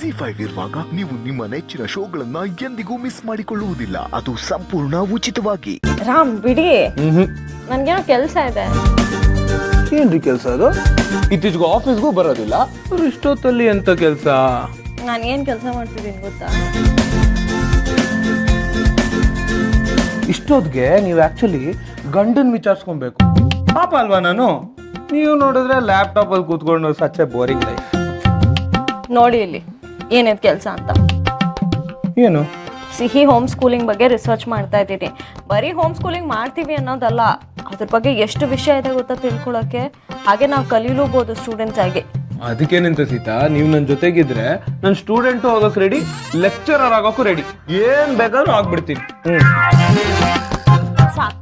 ಜಿ5 ಇರುವಾಗ ನೀವು ನಿಮ್ಮ ನೆಚ್ಚಿನ ಶೋಗಳನ್ನ ಎಂದಿಗೂ ಮಿಸ್ ಮಾಡಿಕೊಳ್ಳುವುದಿಲ್ಲ. ಅದು ಸಂಪೂರ್ಣ ಉಚಿತವಾಗಿ. ರಾಮ್ ಬಿಡಿ, ನನ್ಗೇನೋ ಕೆಲಸ ಇದೆ. ಏನ್ರಿ ಕೆಲಸ ಅದು? ಇತ್ತೀಚೆಗೆ ಆಫೀಸ್ಗೂ ಬರೋದಿಲ್ಲ, ಇಷ್ಟೊತ್ತಲ್ಲಿ ಎಂತ ಕೆಲಸ? ನಾನು ಏನ್ ಕೆಲಸ ಮಾಡ್ತಿದ್ದೀನಿ ಗೊತ್ತಾ? ಇಷ್ಟೊತ್ತಿಗೆ ನೀವು ಆಕ್ಚುಲಿ ಗಂಡನ್ ವಿಚಾರಿಸ್ಕೊಬೇಕು. ಪಾಪ ಅಲ್ವಾ ನಾನು? ನೀವು ನೋಡಿದ್ರೆ ಲ್ಯಾಪ್ಟಾಪ್ ಅಲ್ಲಿ ಕೂತ್ಕೊಂಡು ಸಚ್ ಎ ಬೋರಿಂಗ್ ಲೈಫ್. ನೋಡಿ ಇಲ್ಲಿ ಏನಿದ್ ಕೆಲಸ ಅಂತ. ಏನು? ಸಿಹಿ ಹೋಮ್ ಸ್ಕೂಲಿಂಗ್ ಬಗ್ಗೆ ರಿಸರ್ಚ್ ಮಾಡ್ತಾ ಇದ್ದೀನಿ. ಬರೀ ಹೋಮ್ ಸ್ಕೂಲಿಂಗ್ ಮಾಡ್ತೀವಿ ಅನ್ನೋದಲ್ಲ, ಅದ್ರ ಬಗ್ಗೆ ಎಷ್ಟು ವಿಷಯ ಇದೆ ಗೊತ್ತಾ ತಿಳ್ಕೊಳಕ್ಕೆ. ಹಾಗೆ ನಾವು ಕಲೀಲೂಬಹುದು ಸ್ಟೂಡೆಂಟ್ಸ್ ಆಗಿ. ಅದಕ್ಕೇನಂತ ಸೀತಾ, ನೀವು ನನ್ನ ಜೊತೆಗಿದ್ರೆ ನನ್ನ ಸ್ಟೂಡೆಂಟು ಆಗೋಕ್ ರೆಡಿ, ಲೆಕ್ಚರರ್ ಆಗೋಕ್ಕೂ ರೆಡಿ, ಏನ್ ಬೇಕಾದ್ರೂ ಆಗ್ಬಿಡ್ತೀನಿ. ಸಾಕು.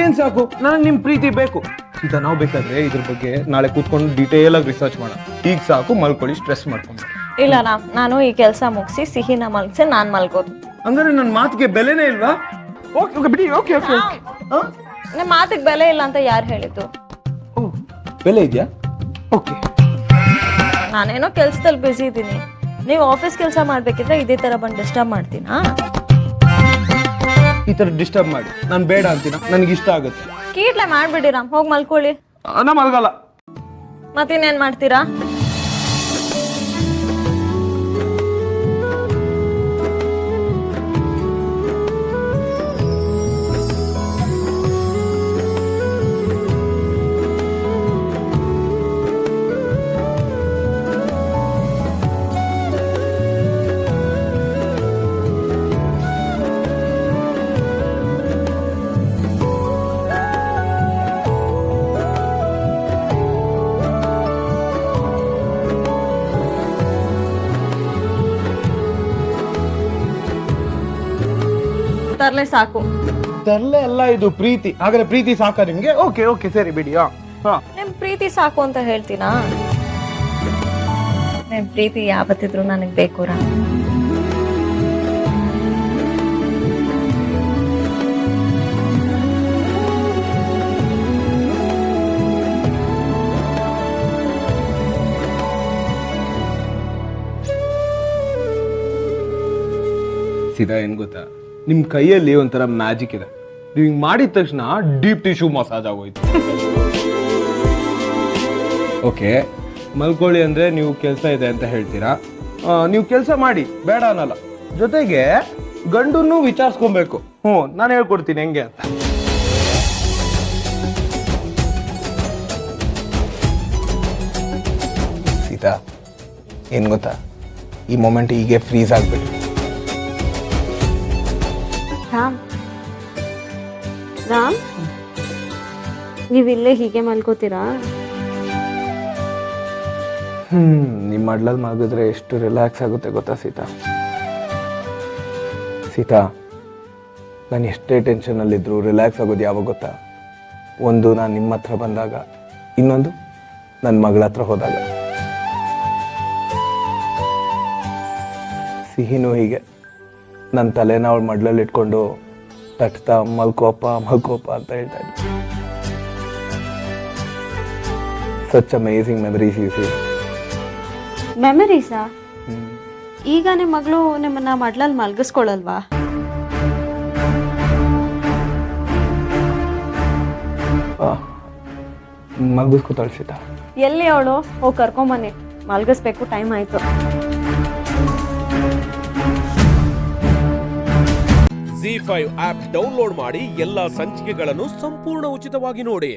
ಏನ್ ಸಾಕು? ನನಗೆ ನಿಮ್ ಪ್ರೀತಿ ಬೇಕು ಸೀತಾ. ನಾವು ಬೇಕಾದ್ರೆ ಇದ್ರ ಬಗ್ಗೆ ನಾಳೆ ಕೂತ್ಕೊಂಡು ಡೀಟೇಲ್ ಆಗಿ ರಿಸರ್ಚ್ ಮಾಡೋಣ. ಈಗ ಸಾಕು, ಮಲ್ಕೊಳ್ಳಿ, ಸ್ಟ್ರೆಸ್ ಮಾಡ್ಕೊಂಡು. ಇಲ್ಲ ರಾಮ್, ನಾನು ಈ ಕೆಲಸ ಮುಗಿಸಿ ಸಿಹಿನ ಮಲ್ಗಿಸಿ ನಾನ್ ಮಲ್ಗೋದು. ಅಂದ್ರೆ ನನ್ನ ಮಾತಿಗೆ ಬೆಲೆನೇ ಇಲ್ವಾ? ಓಕೆ ಓಕೆ ಬಿಡಿ. ಓಕೆ ಓಕೆ ನಿಮ್ಮ ಮಾತಿಗೆ ಬೆಲೆ ಇಲ್ಲ ಅಂತ ಯಾರು ಹೇಳಿದ್ದು? ಬೆಲೆ ಇದೆಯಾ? ಓಕೆ. ನಾನೇನೋ ಕೆಲ್ಸದಲ್ಲಿ ಬ್ಯುಸಿ ಇದ್ದೀನಿ. ನೀವು ಆಫೀಸ್ ಕೆಲಸ ಮಾಡ್ಬೇಕಿದ್ರೆ ಇದೇ ತರ ಬಂದು ಡಿಸ್ಟರ್ಬ್ ಮಾಡ್ತೀನಾ? ಈ ತರ ಡಿಸ್ಟರ್ಬ್ ಮಾಡಿ ನಾನು ಬೇಡ ಅಂತೀನ? ನನಗೆ ಇಷ್ಟ ಆಗುತ್ತೆ. ಕೀಟ್ಲೆ ಮಾಡ್ಬಿಡಿ ರಾಮ್, ಹೋಗಿ ಮಲ್ಕೊಳ್ಳಿ. ನಾ ಮಲ್ಗಲ್ಲ. ಮತ್ತಿನ್ನೇನ್ ಮಾಡ್ತೀರಾ? ತರ್ಲೆ ಸಾಕು. ತರ್ಲೆ ಎಲ್ಲ ಇದು ಪ್ರೀತಿ. ಹಾಗಾದ್ರೆ ಪ್ರೀತಿ ಸಾಕ ನಿಮ್ಗೆ? ಓಕೆ ಓಕೆ ಸರಿ ಬಿಡಿ. ನಿಮ್ ಪ್ರೀತಿ ಸಾಕು ಅಂತ ಹೇಳ್ತೀನಾ? ನಿಮ್ ಪ್ರೀತಿ ಯಾವತ್ತಿದ್ರು ನನಗ್ ಬೇಕು ರಾಮ್. ಸೀದಾ ಏನ್ ಗೊತ್ತಾ, ನಿಮ್ ಕೈಯಲ್ಲಿ ಒಂಥರ ಮ್ಯಾಜಿಕ್ ಇದೆ. ನೀವು ಹಿಂಗ್ ಮಾಡಿದ ತಕ್ಷಣ ಡೀಪ್ ಟಿಶ್ಯೂ ಮಸಾಜ್ ಆಗೋಯ್ತು. ಓಕೆ, ಮಲ್ಕೊಳ್ಳಿ ಅಂದ್ರೆ ನೀವು ಕೆಲಸ ಇದೆ ಅಂತ ಹೇಳ್ತೀರಾ. ನೀವು ಕೆಲಸ ಮಾಡಿ, ಬೇಡ ಅನ್ನಲ್ಲ. ಜೊತೆಗೆ ಗಂಡನ್ನು ವಿಚಾರಿಸ್ಕೊಬೇಕು. ನಾನು ಹೇಳ್ಕೊಡ್ತೀನಿ ಹೆಂಗೆ ಅಂತ. ಸೀತಾ ಏನ್ ಗೊತ್ತಾ, ಈ ಮೊಮೆಂಟ್ ಹೀಗೆ ಫ್ರೀಸ್ ಆಗ್ಬಿಟ್ಟು. ರಾಮ್ ರಾಮ್, ನೀವಿಲ್ಲೇ ಹೀಗೆ ಮಲ್ಕೋತೀರಾ? ನಿಮ್ಮ ಅಡ್ಲಲ್ಲಿ ಮಲಗಿದ್ರೆ ಎಷ್ಟು ರಿಲ್ಯಾಕ್ಸ್ ಆಗುತ್ತೆ ಗೊತ್ತಾ ಸೀತಾ. ಸೀತಾ, ನಾನು ಎಷ್ಟೇ ಟೆನ್ಷನಲ್ಲಿದ್ದರೂ ರಿಲ್ಯಾಕ್ಸ್ ಆಗೋದು ಯಾವಾಗ ಗೊತ್ತಾ? ಒಂದು ನಾನು ನಿಮ್ಮ ಹತ್ರ ಬಂದಾಗ, ಇನ್ನೊಂದು ನನ್ನ ಮಗಳ ಹತ್ರ ಹೋದಾಗ. ಸಿಹಿನೂ ಹೀಗೆ ನನ್ನ ತಲೆನ ಅವಳ ಮಡ್ಲಲ್ಲಿ ಇಟ್ಕೊಂಡು ತಟ್ತಾ ಮಲ್ಕೋಪ ಮಲ್ಕೋಪ ಅಂತ ಹೇಳ್ತಾ ಇದ್ದೆ. Such amazing memories you see. ಮೆಮರೀಸಾ? ಈಗ ನಿಮ್ಮ ಮಗಳು ನಿಮ್ಮನ್ನ ಮಡ್ಲಲ್ಲಿ ಮಲ್ಗಿಸ್ಕೊಳ್ಳಲ್ವಾ? ಮಲ್ಗಿಸ್ಕೊತಾಳೆ ಸೀತಾ. ಎಲ್ಲಿ ಅವಳು? ಹೋಗಿ ಕರ್ಕೊಂಬನ್ನಿ, ಮಲ್ಗಿಸ್ಬೇಕು, ಟೈಮ್ ಆಯ್ತು. ಜಿ5 ಆಪ್ ಡೌನ್ಲೋಡ್ ಮಾಡಿ ಎಲ್ಲಾ ಸಂಚಿಕೆಗಳನ್ನು ಸಂಪೂರ್ಣ ಉಚಿತವಾಗಿ ನೋಡಿ.